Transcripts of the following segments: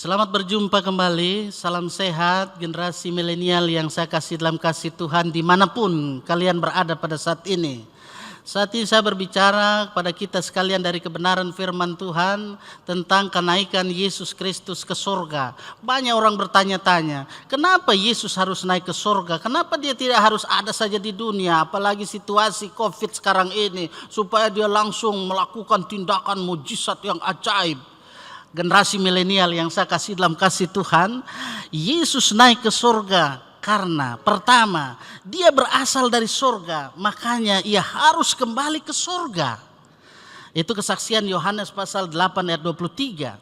Selamat berjumpa kembali, salam sehat generasi milenial yang saya kasih dalam kasih Tuhan dimanapun kalian berada pada saat ini. Saat ini saya berbicara kepada kita sekalian dari kebenaran firman Tuhan tentang kenaikan Yesus Kristus ke surga. Banyak orang bertanya-tanya, kenapa Yesus harus naik ke surga? Kenapa dia tidak harus ada saja di dunia? Apalagi situasi COVID sekarang ini, supaya dia langsung melakukan tindakan mujizat yang ajaib. Generasi milenial yang saya kasih dalam kasih Tuhan, Yesus naik ke surga karena pertama, dia berasal dari surga, makanya ia harus kembali ke surga. Itu kesaksian Yohanes pasal 8 ayat 23.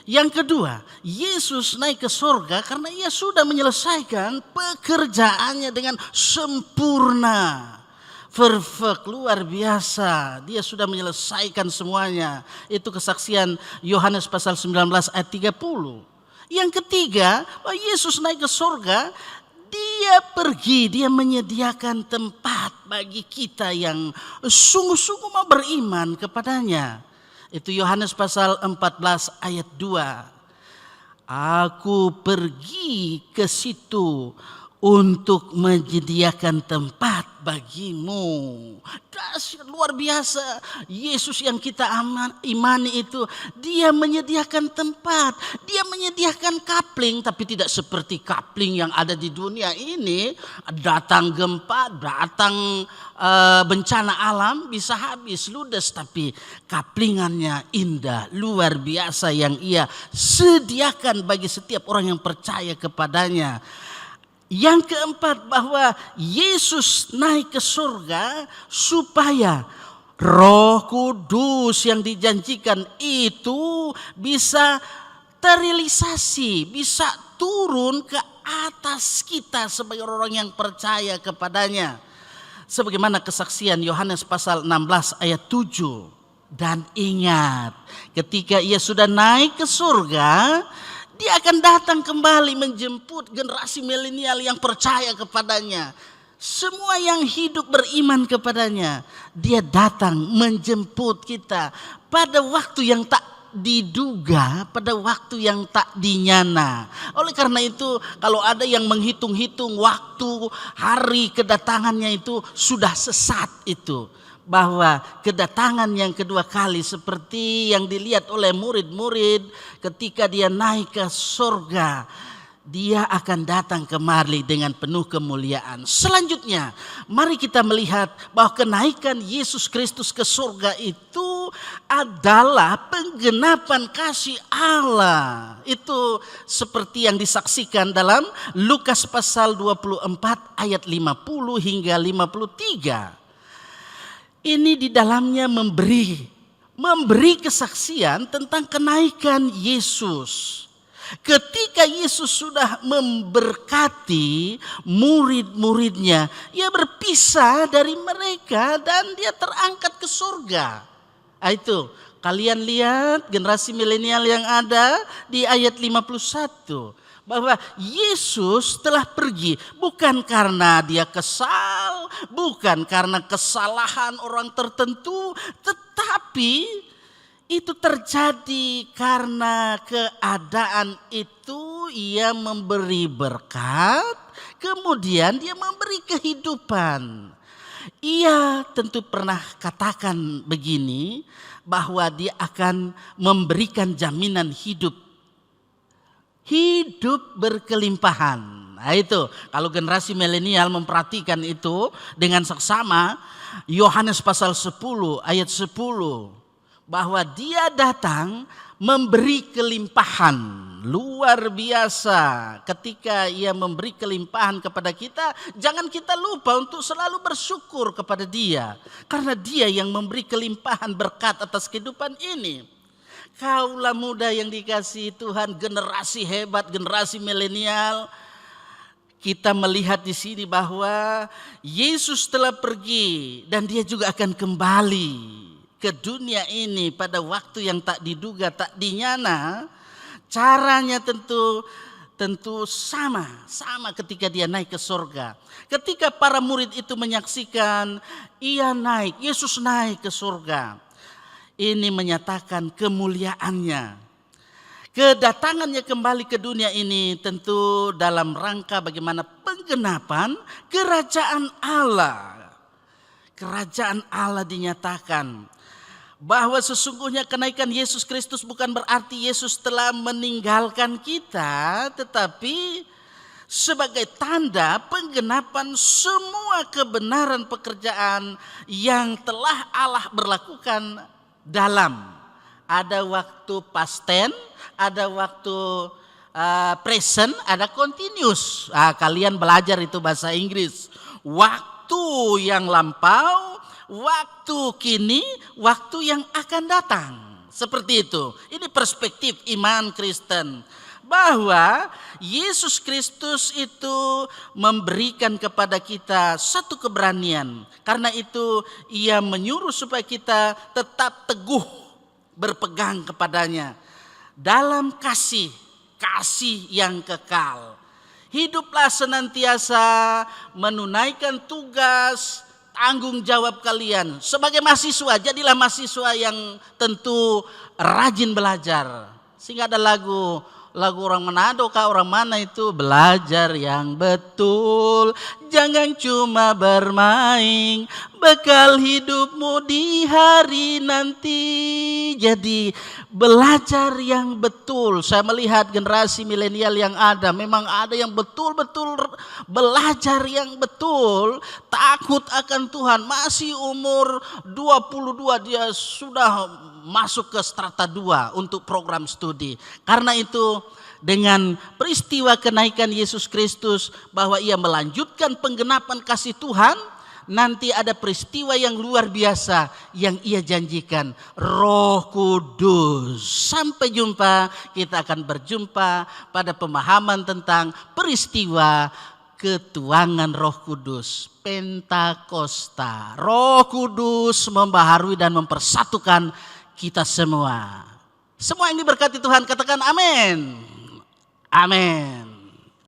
Yang kedua, Yesus naik ke surga karena ia sudah menyelesaikan pekerjaannya dengan sempurna. Perfect, luar biasa. Dia sudah menyelesaikan semuanya. Itu kesaksian Yohanes pasal 19 ayat 30. Yang ketiga, Yesus naik ke surga, dia pergi, dia menyediakan tempat bagi kita yang sungguh-sungguh mau beriman kepadanya. Itu Yohanes pasal 14 ayat 2. Aku pergi ke situ untuk menyediakan tempat bagimu. Dahsyat, luar biasa. Yesus yang kita imani itu, dia menyediakan tempat, dia menyediakan kapling, tapi tidak seperti kapling yang ada di dunia ini. Datang gempa, datang bencana alam, bisa habis ludes, tapi kaplingannya indah, luar biasa yang ia sediakan bagi setiap orang yang percaya kepadanya. Yang keempat, bahwa Yesus naik ke surga supaya Roh Kudus yang dijanjikan itu bisa terrealisasi, bisa turun ke atas kita sebagai orang yang percaya kepadanya. Sebagaimana kesaksian Yohanes pasal 16 ayat 7. Dan ingat, ketika ia sudah naik ke surga, dia akan datang kembali menjemput generasi milenial yang percaya kepadanya. Semua yang hidup beriman kepadanya. Dia datang menjemput kita pada waktu yang tak diduga, pada waktu yang tak dinyana. Oleh karena itu, kalau ada yang menghitung-hitung waktu, hari kedatangannya itu sudah sesat itu. Bahwa kedatangan yang kedua kali seperti yang dilihat oleh murid-murid ketika dia naik ke surga, dia akan datang kemari dengan penuh kemuliaan. Selanjutnya, mari kita melihat bahwa kenaikan Yesus Kristus ke surga itu adalah penggenapan kasih Allah. Itu seperti yang disaksikan dalam Lukas pasal 24 ayat 50 hingga 53. Ini di dalamnya memberi kesaksian tentang kenaikan Yesus. Ketika Yesus sudah memberkati murid-muridnya, ia berpisah dari mereka dan dia terangkat ke surga. Itu kalian lihat generasi milenial yang ada di ayat 51. Bahwa Yesus telah pergi bukan karena dia kesal, bukan karena kesalahan orang tertentu, tetapi itu terjadi karena keadaan itu ia memberi berkat, kemudian dia memberi kehidupan. Ia tentu pernah katakan begini, bahwa dia akan memberikan jaminan hidup berkelimpahan. Nah itu, kalau generasi milenial memperhatikan itu dengan seksama, Yohanes pasal 10 ayat 10. Bahwa dia datang memberi kelimpahan. Luar biasa. Ketika ia memberi kelimpahan kepada kita, jangan kita lupa untuk selalu bersyukur kepada dia. Karena dia yang memberi kelimpahan berkat atas kehidupan ini. Kaulah muda yang dikasihi Tuhan, generasi hebat, generasi milenial. Kita melihat di sini bahwa Yesus telah pergi dan dia juga akan kembali ke dunia ini pada waktu yang tak diduga, tak dinyana. Caranya tentu sama ketika dia naik ke surga. Ketika para murid itu menyaksikan Yesus naik ke surga. Ini menyatakan kemuliaannya. Kedatangannya kembali ke dunia ini tentu dalam rangka bagaimana penggenapan kerajaan Allah. Kerajaan Allah dinyatakan bahwa sesungguhnya kenaikan Yesus Kristus bukan berarti Yesus telah meninggalkan kita, tetapi sebagai tanda penggenapan semua kebenaran pekerjaan yang telah Allah berlakukan dalam. Ada waktu past tense, ada waktu present, ada continuous. Kalian belajar itu bahasa Inggris. Waktu yang lampau, waktu kini, waktu yang akan datang. Seperti itu. Ini perspektif iman Kristen. Bahwa Yesus Kristus itu memberikan kepada kita satu keberanian. Karena itu ia menyuruh supaya kita tetap teguh berpegang kepadanya dalam kasih yang kekal. Hiduplah senantiasa menunaikan tugas tanggung jawab kalian sebagai mahasiswa. Jadilah mahasiswa yang tentu rajin belajar. Sehingga ada lagu orang Manado kah orang mana itu, belajar yang betul, jangan cuma bermain, bekal hidupmu di hari nanti. Jadi belajar yang betul. Saya melihat generasi milenial yang ada, memang ada yang betul-betul belajar yang betul, takut akan Tuhan. Masih umur 22 dia sudah masuk ke strata 2 untuk program studi. Karena itu dengan peristiwa kenaikan Yesus Kristus bahwa ia melanjutkan penggenapan kasih Tuhan, nanti ada peristiwa yang luar biasa yang ia janjikan, Roh Kudus. Sampai jumpa, kita akan berjumpa pada pemahaman tentang peristiwa ketuangan Roh Kudus, Pentakosta. Roh Kudus membaharui dan mempersatukan kita semua. Semua yang diberkati Tuhan, katakan amin. Amin.